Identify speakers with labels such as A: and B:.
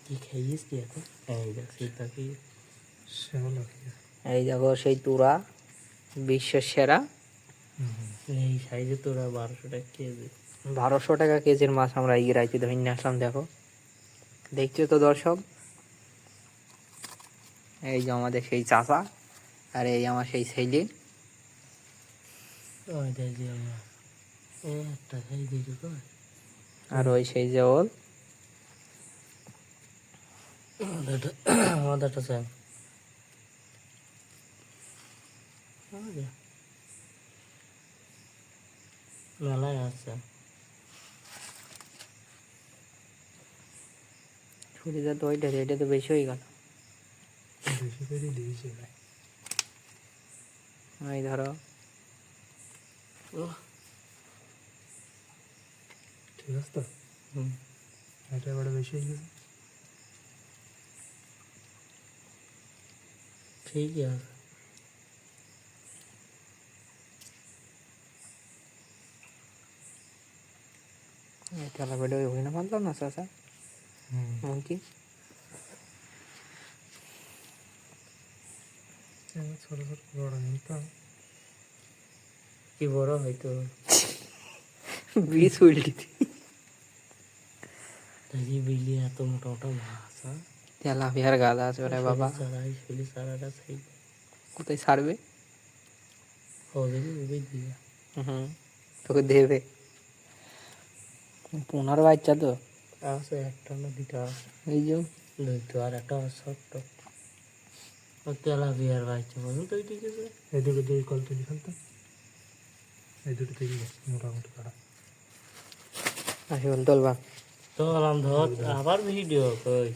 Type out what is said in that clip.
A: কি খাইছিস কি এখন? এই দেখ সেটাকে
B: এই দেখো সেই তুরা বিশ্বের সেরা।
A: এই সাইজে তোরা 1200 টাকা কেজি।
B: 1200 টাকা কেজির মাছ আমরা এই রাইতে ধরে নিয়ে আসলাম। দেখো, দেখছো তো দর্শক, এই যে আমাদের সেই চাচা, আর এই আমার সেই ছেলে।
A: ওই দেখ যে আমার একটা খাই দিয়েছি তো।
B: আর ওই সেই যে ওল।
A: আমাদেরটা চাই মেলায় আছে।
B: ছুরিটা তো ওইটা, এটা তো বেশি হয়ে গেল। এই ধরো,
A: ঠিক আছে তো। এটা এবারে বেশি হয়ে গেছে। ঠিকই আছে।
B: তেলা বেড়ে ওই না মানলাম না চাচা মঙ্কি।
A: ছোট ছোট বড় নিতাম কি বড় হয়তো
B: বিষ উল্টি
A: দেখি বিলি এত মোটা মোটা মাছ।
B: তেলা পেয়ার গাদা আছে ওরে বাবা,
A: শৈলি চারাটা সেই
B: কোথায় ছাড়বে?
A: হবে উবে দিয়ে
B: তোকে দেবে। 15 বাচ্চা তো
A: আছে, একটা না দুটা আছে।
B: এই যে
A: দুটো আর একটা ছোট্ট তেলা বিয়ার বাচ্চা বলুন তো ঠিক আছে। এই দুটো দিয়ে কল তুলি ফেলতো, এই দুটো থেকে মোটামুটি করা
B: আসিবন তোলবা।
A: তো আলাম ধর আবার ভিডিও কই